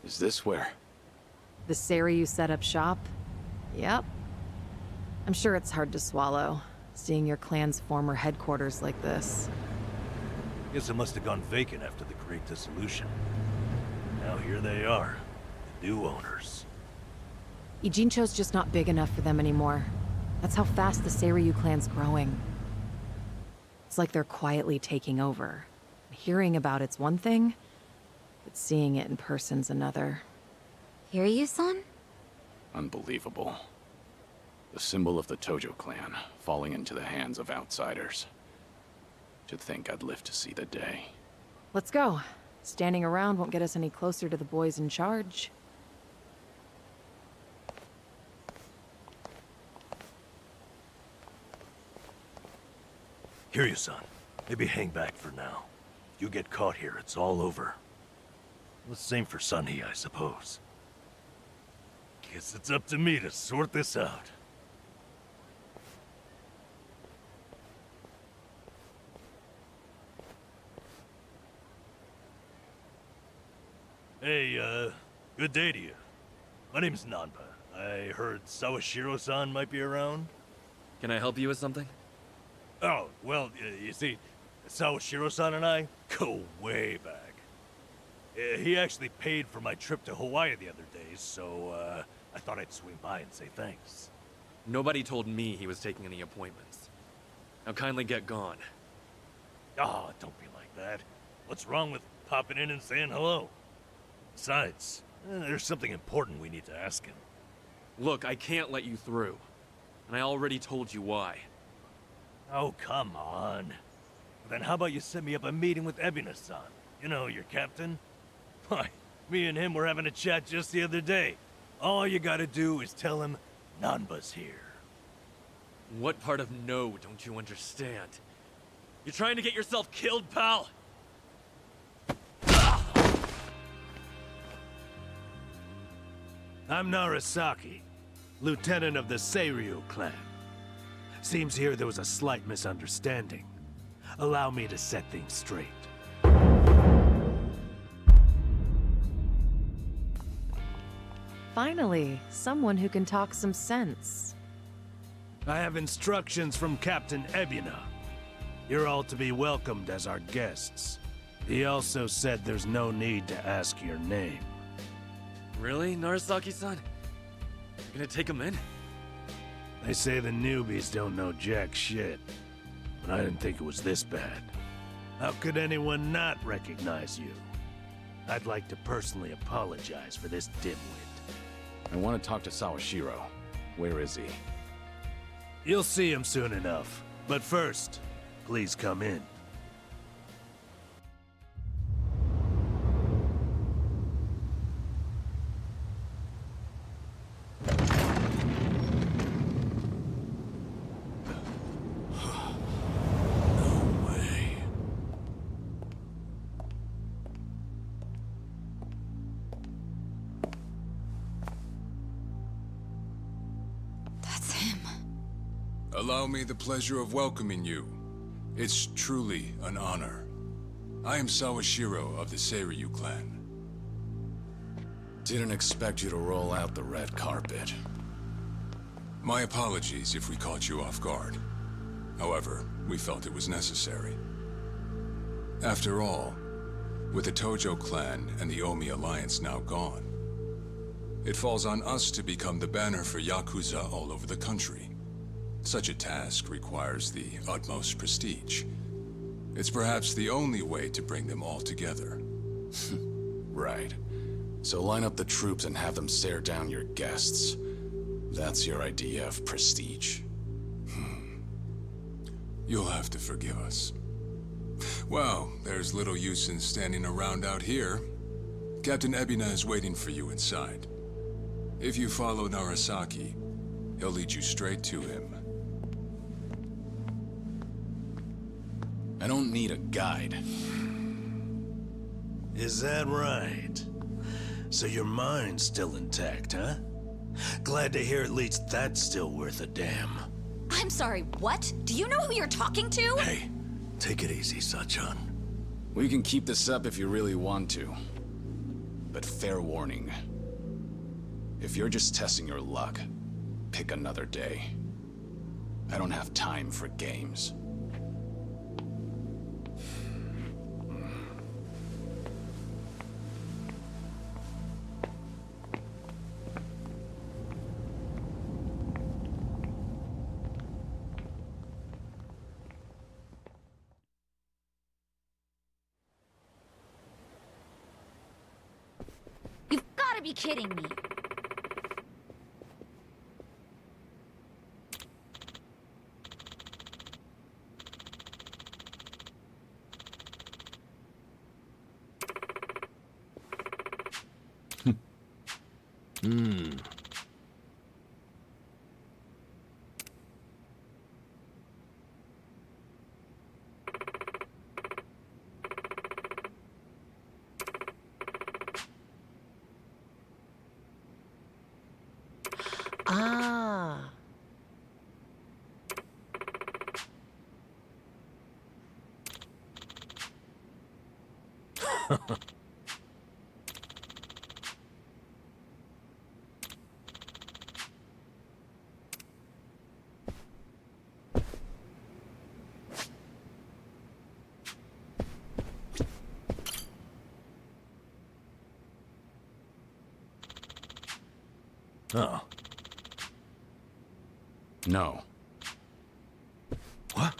Is this where? The Seiryu set up shop? Yep. I'm sure it's hard to swallow, seeing your clan's former headquarters like this. Guess it must have gone vacant after the Great Dissolution. Now here they are, the new owners. Ijincho's just not big enough for them anymore. That's how fast the Seiryu clan's growing. It's like they're quietly taking over. Hearing about it's one thing, but seeing it in person's another. Kiryu-san? Unbelievable. The symbol of the Tojo clan, falling into the hands of outsiders. To think I'd live to see the day. Let's go. Standing around won't get us any closer to the boys in charge. Kiryu-san, maybe hang back for now. If you get caught here, it's all over. The same for Sunhee, I suppose. Guess it's up to me to sort this out. Hey, good day to you. My name's Nanba. I heard Sawashiro-san might be around. Can I help you with something? Oh, well, you see, Sawashiro-san and I go way back. He actually paid for my trip to Hawaii the other day, so, I thought I'd swing by and say thanks. Nobody told me he was taking any appointments. Now kindly get gone. Oh, don't be like that. What's wrong with popping in and saying hello? Besides, there's something important we need to ask him. Look, I can't let you through. And I already told you why. Oh, come on. Then how about you set me up a meeting with Ebina-san? You know, your captain? Why, me and him were having a chat just the other day. All you gotta do is tell him Nanba's here. What part of no don't you understand? You're trying to get yourself killed, pal? I'm Narasaki, lieutenant of the Seiryu clan. Seems here there was a slight misunderstanding. Allow me to set things straight. Finally, someone who can talk some sense. I have instructions from Captain Ebina. You're all to be welcomed as our guests. He also said there's no need to ask your name. Really, Narasaki-san? You're gonna take him in? They say the newbies don't know jack shit, but I didn't think it was this bad. How could anyone not recognize you? I'd like to personally apologize for this dimwit. I want to talk to Sawashiro. Where is he? You'll see him soon enough. But first, please come in. That's him. Allow me the pleasure of welcoming you. It's truly an honor. I am Sawashiro of the Seiryu clan. Didn't expect you to roll out the red carpet. My apologies if we caught you off guard. However, we felt it was necessary. After all, with the Tojo clan and the Omi alliance now gone, it falls on us to become the banner for Yakuza all over the country. Such a task requires the utmost prestige. It's perhaps the only way to bring them all together. Right. So line up the troops and have them stare down your guests. That's your idea of prestige. You'll have to forgive us. Well, there's little use in standing around out here. Captain Ebina is waiting for you inside. If you follow Narasaki, he'll lead you straight to him. I don't need a guide. Is that right? So your mind's still intact, huh? Glad to hear at least that's still worth a damn. I'm sorry, what? Do you know who you're talking to? Hey, take it easy, Sachan. We can keep this up if you really want to. but fair warning. If you're just testing your luck, pick another day. I don't have time for games. You've gotta be kidding me. Ah. Oh. No. What?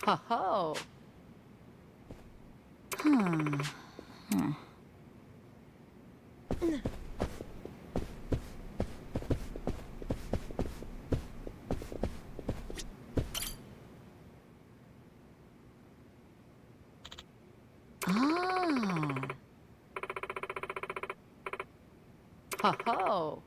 Ho ho. Ah. Ho ho.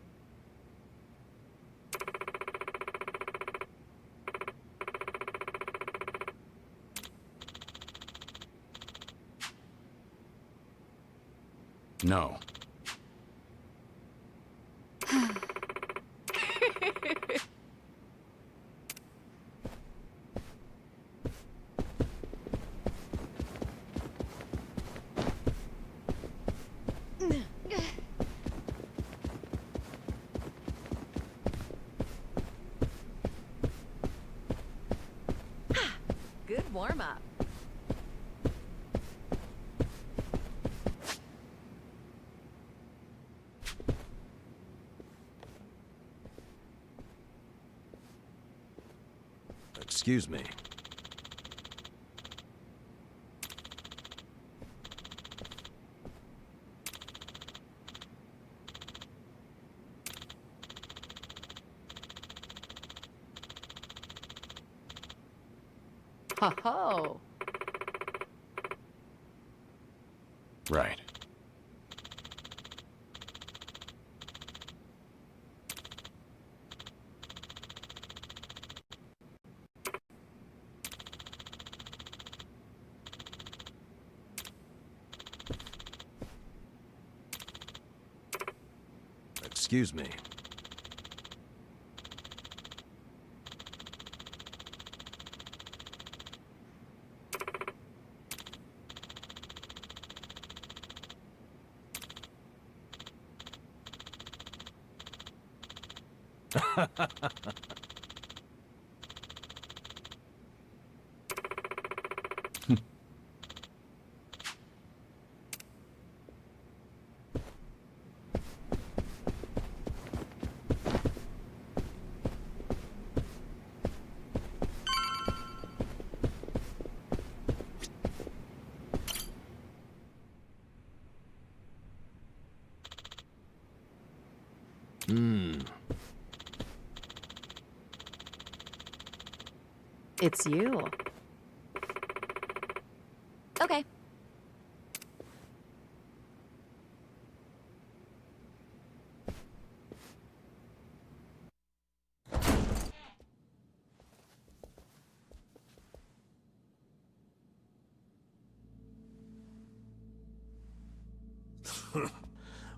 No. Good warm up. Excuse me. Ho ho. Right. Excuse me. It's you. Okay.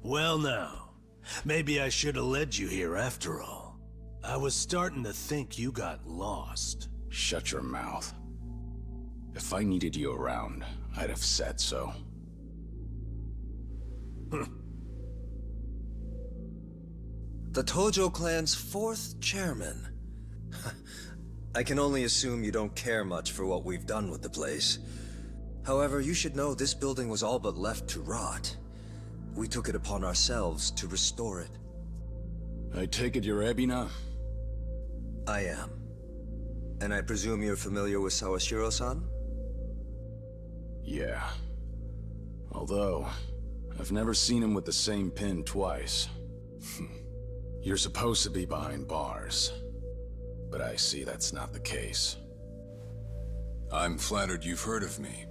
Well now, maybe I should have led you here after all. I was starting to think you got lost. Shut your mouth. If I needed you around, I'd have said so. The Tojo clan's 4th chairman. I can only assume you don't care much for what we've done with the place. However, you should know this building was all but left to rot. We took it upon ourselves to restore it. I take it you're Ebina? I am. And I presume you're familiar with Sawashiro-san? Yeah. Although, I've never seen him with the same pin twice. You're supposed to be behind bars. But I see that's not the case. I'm flattered you've heard of me.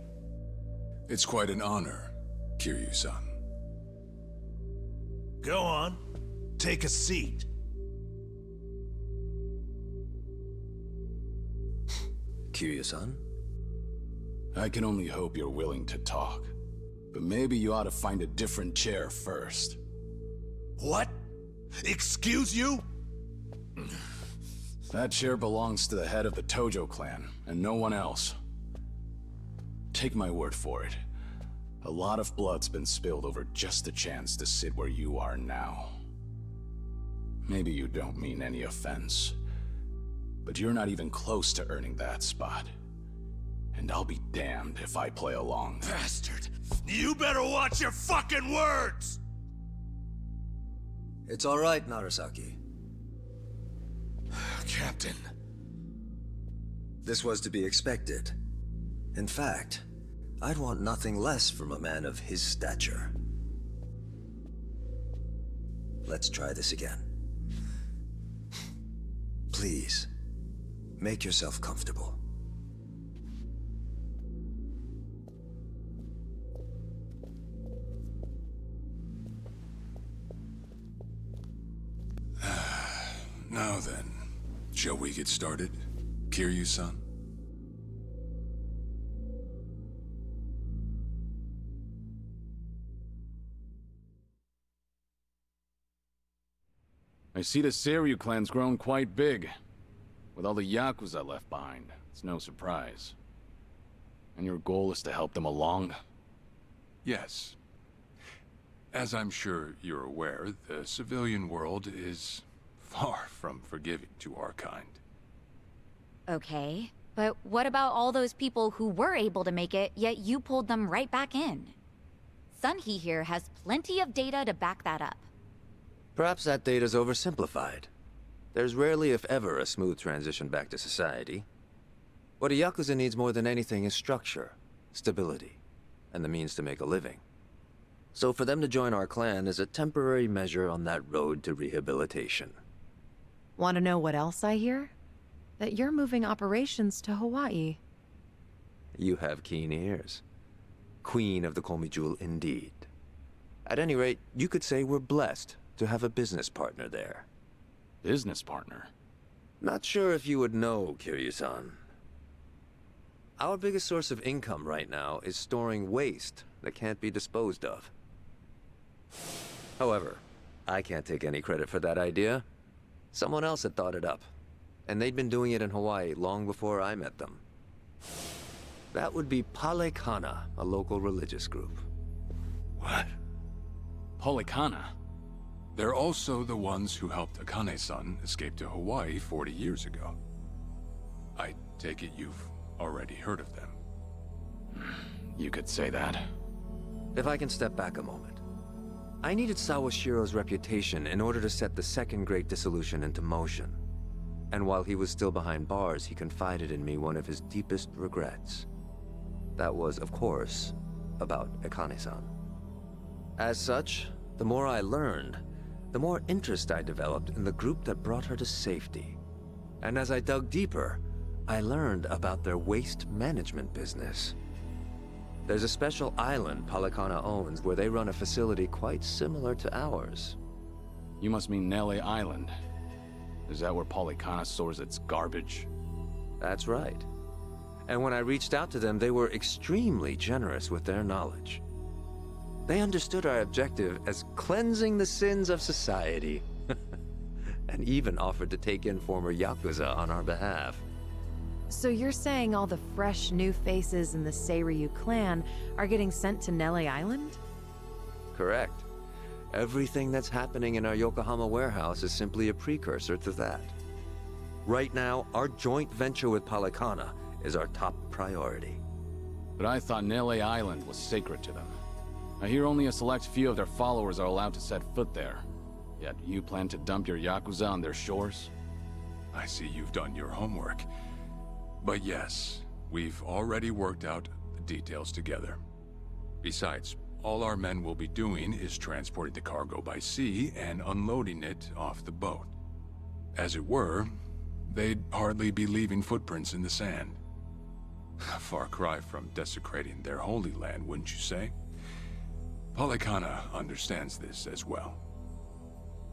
It's quite an honor, Kiryu-san. Go on. Take a seat. Kiryu-san? I can only hope you're willing to talk. But maybe you ought to find a different chair first. What? Excuse you? That chair belongs to the head of the Tojo clan, and no one else. Take my word for it. A lot of blood's been spilled over just the chance to sit where you are now. Maybe you don't mean any offense, but you're not even close to earning that spot. And I'll be damned if I play along. Bastard! You better watch your fucking words! It's all right, Narasaki. Captain. This was to be expected. In fact, I'd want nothing less from a man of his stature. Let's try this again. Please, make yourself comfortable. Now then, shall we get started, Kiryu-san? I see the Seiryu clan's grown quite big. With all the Yakuza left behind, it's no surprise. And your goal is to help them along? Yes. As I'm sure you're aware, the civilian world is far from forgiving to our kind. Okay, but what about all those people who were able to make it, yet you pulled them right back in? Sunhee here has plenty of data to back that up. Perhaps that data's oversimplified. There's rarely, if ever, a smooth transition back to society. What a Yakuza needs more than anything is structure, stability, and the means to make a living. So for them to join our clan is a temporary measure on that road to rehabilitation. Want to know what else I hear? That you're moving operations to Hawaii. You have keen ears. Queen of the Komi Jewel indeed. At any rate, you could say we're blessed to have a business partner there. Business partner? Not sure if you would know, Kiryu-san. Our biggest source of income right now is storing waste that can't be disposed of. However, I can't take any credit for that idea. Someone else had thought it up, and they'd been doing it in Hawaii long before I met them. That would be Palekana, a local religious group. What? Polikana? They're also the ones who helped Akane-san escape to Hawaii 40 years ago. I take it you've already heard of them. You could say that. If I can step back a moment. I needed Sawashiro's reputation in order to set the second great dissolution into motion. And while he was still behind bars, he confided in me one of his deepest regrets. That was, of course, about Akane-san. As such, the more I learned, the more interest I developed in the group that brought her to safety. And as I dug deeper, I learned about their waste management business. There's a special island Palekana owns where they run a facility quite similar to ours. You must mean Nele Island. Is that where Polikana stores its garbage? That's right. And when I reached out to them, they were extremely generous with their knowledge. They understood our objective as cleansing the sins of society, and even offered to take in former Yakuza on our behalf. So you're saying all the fresh new faces in the Seiryu clan are getting sent to Nele Island? Correct. Everything that's happening in our Yokohama warehouse is simply a precursor to that. Right now, our joint venture with Polycana is our top priority. But I thought Nele Island was sacred to them. I hear only a select few of their followers are allowed to set foot there. Yet you plan to dump your Yakuza on their shores? I see you've done your homework. But yes, we've already worked out the details together. Besides, all our men will be doing is transporting the cargo by sea and unloading it off the boat. As it were, they'd hardly be leaving footprints in the sand. A far cry from desecrating their holy land, wouldn't you say? Polycana understands this as well.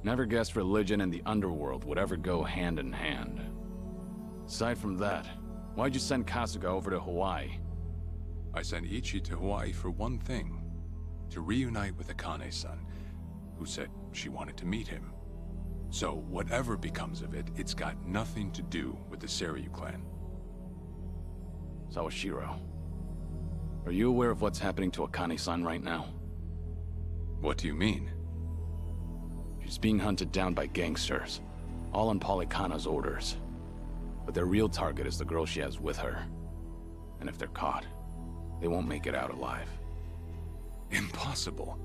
Never guessed religion and the underworld would ever go hand in hand. Aside from that, why'd you send Kasuga over to Hawaii? I sent Ichi to Hawaii for one thing. To reunite with Akane-san, who said she wanted to meet him. So whatever becomes of it, it's got nothing to do with the Seiryu clan. Sawashiro, are you aware of what's happening to Akane-san right now? What do you mean? She's being hunted down by gangsters, all on Polycana's orders. But their real target is the girl she has with her. And if they're caught, they won't make it out alive. Impossible.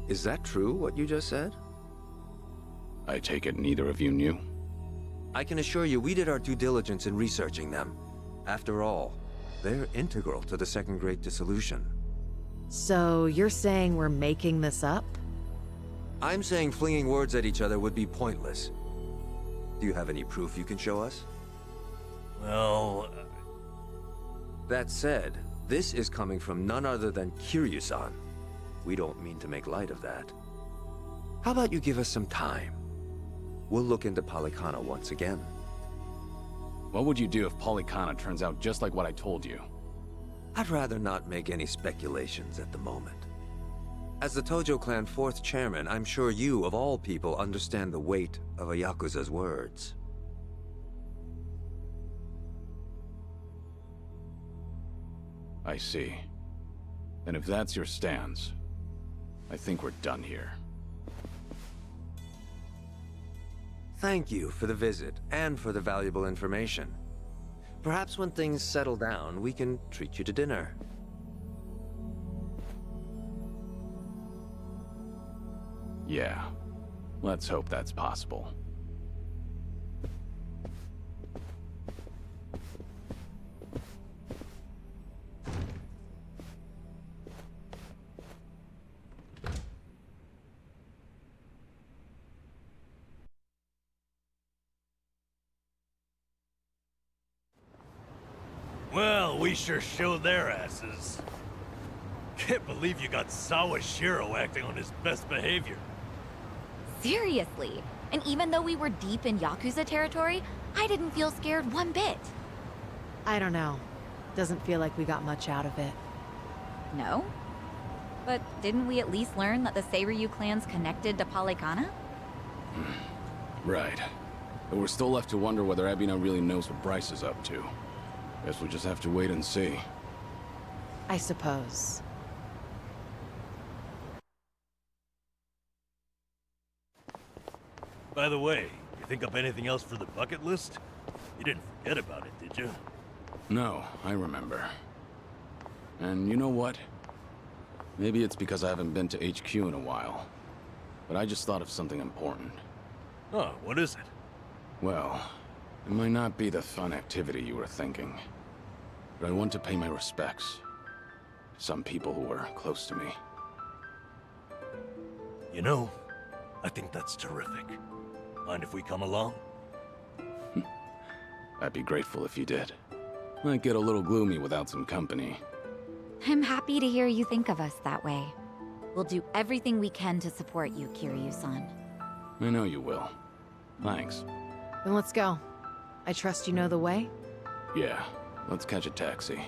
Is that true, what you just said? I take it neither of you knew? I can assure you we did our due diligence in researching them. After all, they're integral to the Second Great Dissolution. So you're saying we're making this up? I'm saying flinging words at each other would be pointless. Do you have any proof you can show us? Well, That said, this is coming from none other than Kiryu-san. We don't mean to make light of that. How about you give us some time? We'll look into Polycana once again. What would you do if Polycana turns out just like what I told you? I'd rather not make any speculations at the moment. As the Tojo clan 4th chairman, I'm sure you, of all people, understand the weight of a Yakuza's words. I see. And if that's your stance, I think we're done here. Thank you for the visit, and for the valuable information. Perhaps when things settle down, we can treat you to dinner. Yeah. Let's hope that's possible. well, we sure showed their asses. Can't believe you got Sawashiro acting on his best behavior. Seriously. And even though we were deep in Yakuza territory, I didn't feel scared one bit. I don't know. Doesn't feel like we got much out of it. No? But didn't we at least learn that the Seiryu clan's connected to Polycana? Right. But we're still left to wonder whether Ebina really knows what Bryce is up to. Guess we'll just have to wait and see. I suppose. By the way, you think up anything else for the bucket list? You didn't forget about it, did you? No, I remember. And you know what? Maybe it's because I haven't been to HQ in a while. But I just thought of something important. Oh, what is it? Well, it might not be the fun activity you were thinking. But I want to pay my respects to some people who were close to me. You know, I think that's terrific. Mind if we come along? I'd be grateful if you did. Might get a little gloomy without some company. I'm happy to hear you think of us that way. We'll do everything we can to support you, Kiryu-san. I know you will. Thanks. Then let's go. I trust you know the way? Yeah, let's catch a taxi.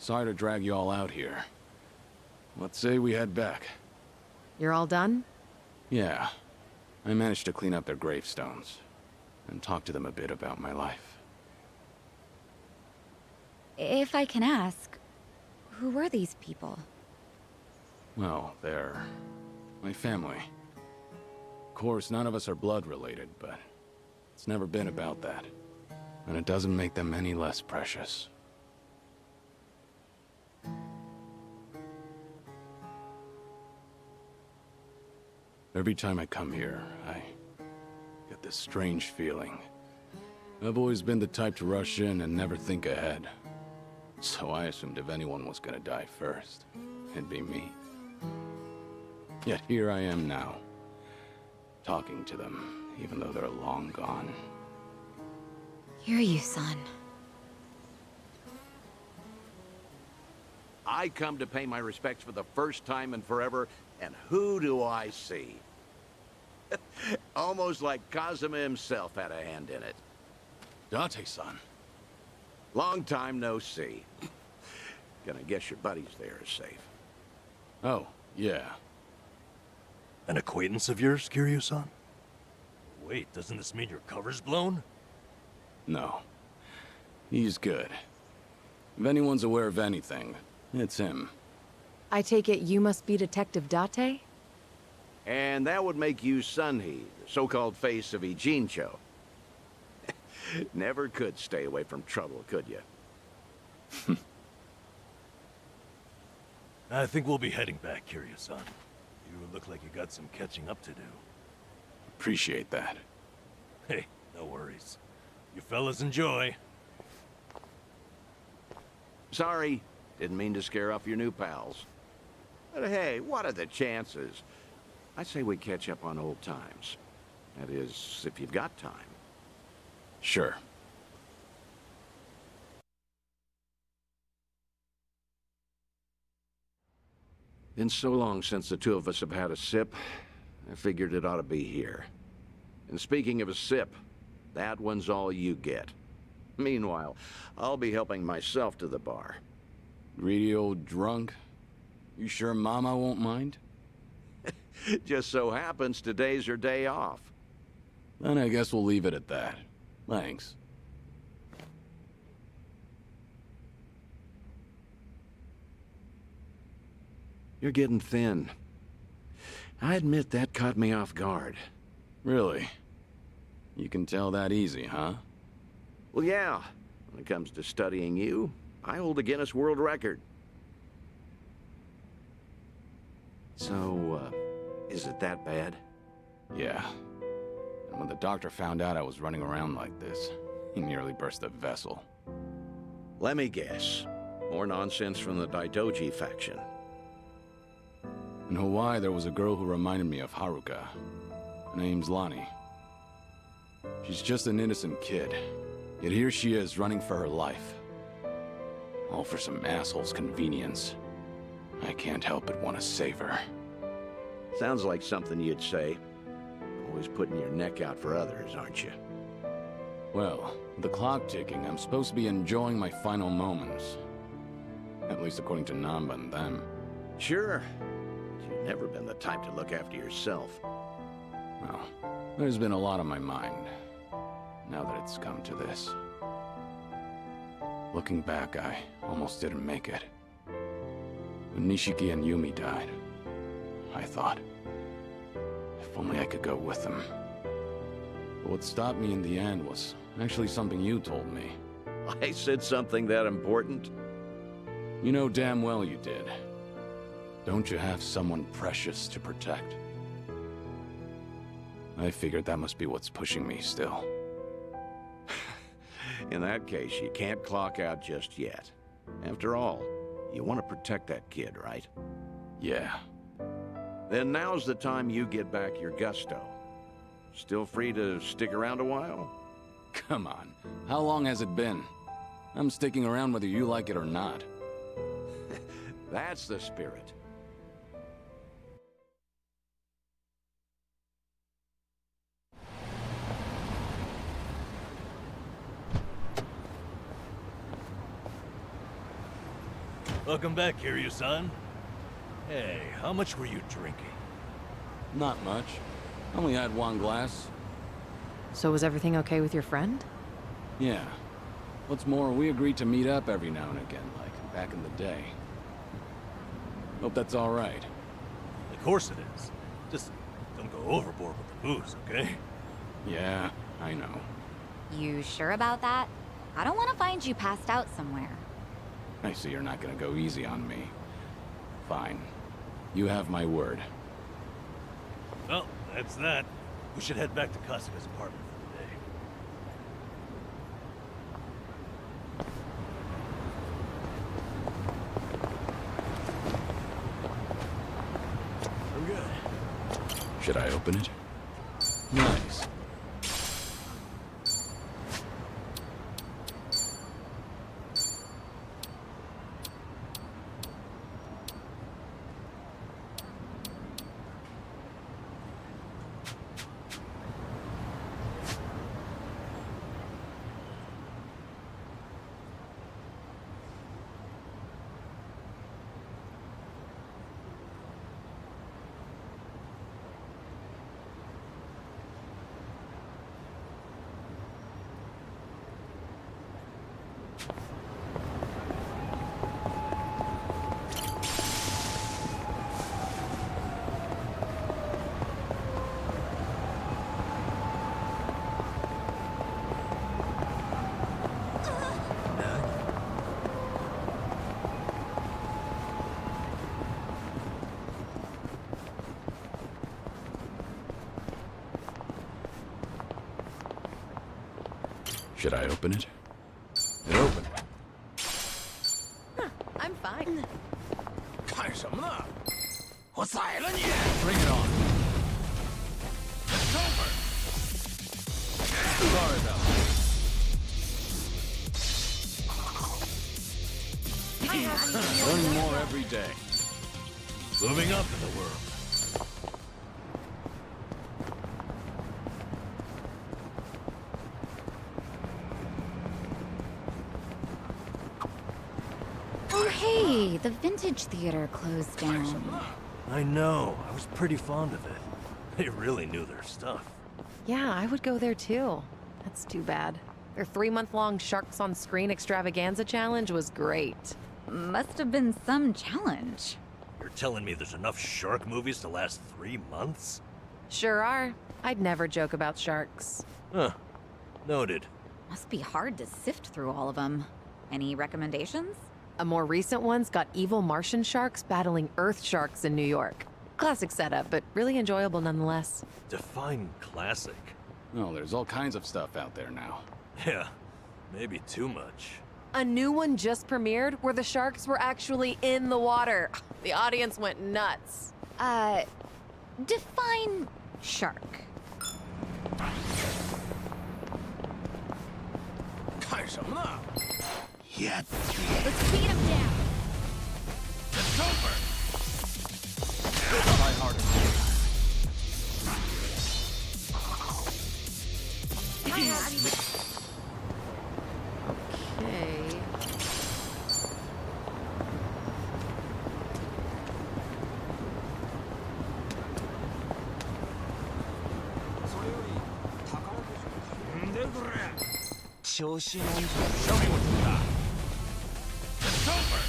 Sorry to drag you all out here. Let's say we head back. You're all done? Yeah. I managed to clean up their gravestones and talk to them a bit about my life. If I can ask, who were these people? Well, they're my family. Of course, none of us are blood related, but it's never been about that. And it doesn't make them any less precious. Every time I come here, I get this strange feeling. I've always been the type to rush in and never think ahead. So I assumed if anyone was gonna die first, it'd be me. Yet here I am now, talking to them, even though they're long gone. Hear you, son. I come to pay my respects for the first time in forever, and who do I see? Almost like Kazuma himself had a hand in it. Date-san. Long time no see. Gonna guess your buddies there are safe. Oh, yeah. An acquaintance of yours, Kiryu-san? Wait, doesn't this mean your cover's blown? No. He's good. If anyone's aware of anything, it's him. I take it you must be Detective Date? And that would make you Sunhee, the so-called face of Ijincho. Never could stay away from trouble, could you? I think we'll be heading back, Kiryu-san. You look like you got some catching up to do. Appreciate that. Hey, no worries. You fellas enjoy. Sorry, didn't mean to scare off your new pals. But hey, what are the chances? I say we catch up on old times. That is, if you've got time. Sure. Been so long since the two of us have had a sip, I figured it ought to be here. And speaking of a sip, that one's all you get. Meanwhile, I'll be helping myself to the bar. Greedy old drunk? You sure Mama won't mind? Just so happens today's her day off. Then I guess we'll leave it at that. Thanks. You're getting thin. I admit that caught me off guard. Really? You can tell that easy, huh? Well, yeah. When it comes to studying you, I hold a Guinness World Record. So, is it that bad? Yeah. And when the doctor found out I was running around like this, he nearly burst a vessel. Let me guess. More nonsense from the Daidoji faction. In Hawaii, there was a girl who reminded me of Haruka. Her name's Lonnie. She's just an innocent kid. Yet here she is, running for her life. All for some asshole's convenience. I can't help but want to save her. Sounds like something you'd say. Always putting your neck out for others, aren't you? Well, with the clock ticking, I'm supposed to be enjoying my final moments. At least according to Namba and them. Sure. You've never been the type to look after yourself. Well, there's been a lot on my mind, now that it's come to this. Looking back, I almost didn't make it. When Nishiki and Yumi died, I thought, if only I could go with them. But what stopped me in the end was actually something you told me. I said something that important? You know damn well you did. Don't you have someone precious to protect? I figured that must be what's pushing me still. In that case, you can't clock out just yet. After all, you want to protect that kid, right? Yeah. Then now's the time you get back your gusto. Still free to stick around a while? Come on. How long has it been? I'm sticking around whether you like it or not. That's the spirit. Welcome back, Kiryu-san. Hey, how much were you drinking? Not much. Only had one glass. So was everything okay with your friend? Yeah. What's more, we agreed to meet up every now and again, like back in the day. Hope that's all right. Of course it is. Just don't go overboard with the booze, okay? Yeah, I know. You sure about that? I don't want to find you passed out somewhere. I see you're not gonna go easy on me. Fine. You have my word. Well, that's that. We should head back to Kasuga's apartment for the day. I'm good. Should I open it? Nice. Should I open it? It opened. I'm fine. 干什么呢？我宰了你 Bring it on. It's over. Sorry about that. Learning more every day. Moving up in the world. Oh, hey, the Vintage Theater closed down. I know. I was pretty fond of it. They really knew their stuff. Yeah, I would go there too. That's too bad. Their 3-month-long Sharks on Screen extravaganza challenge was great. Must have been some challenge. You're telling me there's enough shark movies to last 3 months? Sure are. I'd never joke about sharks. Huh. Noted. Must be hard to sift through all of them. Any recommendations? A more recent one's got evil Martian sharks battling Earth sharks in New York. Classic setup, but really enjoyable nonetheless. Define classic. Oh, there's all kinds of stuff out there now. Yeah, maybe too much. A new one just premiered where the sharks were actually in the water. The audience went nuts. Define shark. 干什么呢？ Yet. Let's beat him down. It's over. Try harder. Okay. Show me what you got. It's over.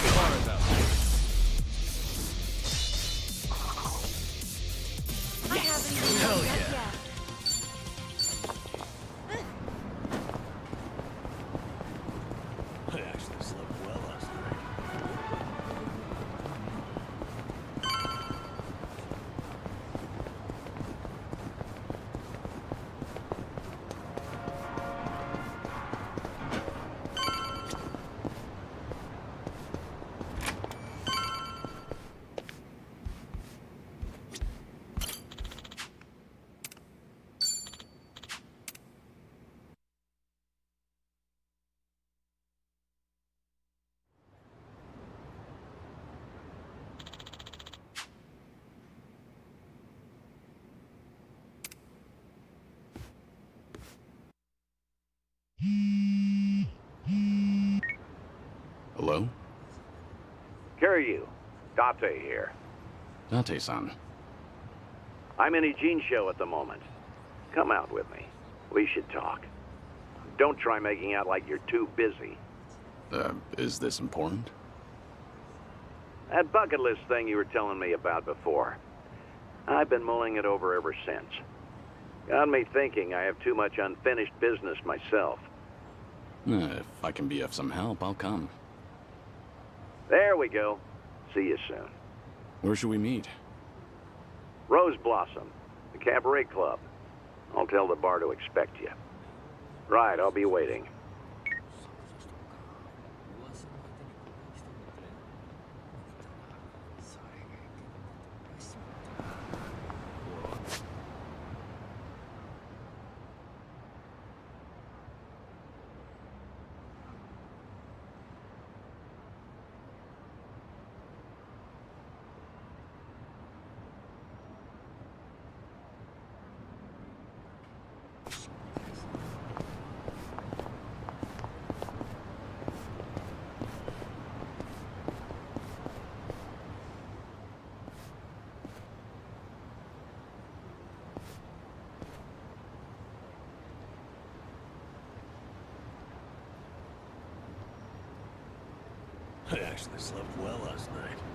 Sorry about that. Hell yeah. I actually slept well last night. Where are you? Date here. Date-san. I'm in Ijincho at the moment. Come out with me. We should talk. Don't try making out like you're too busy. Is this important? That bucket list thing you were telling me about before. I've been mulling it over ever since. Got me thinking I have too much unfinished business myself. If I can be of some help, I'll come. There we go. See you soon. Where should we meet? Rose Blossom, the cabaret club. I'll tell the bar to expect you. Right, I'll be waiting. I actually slept well last night.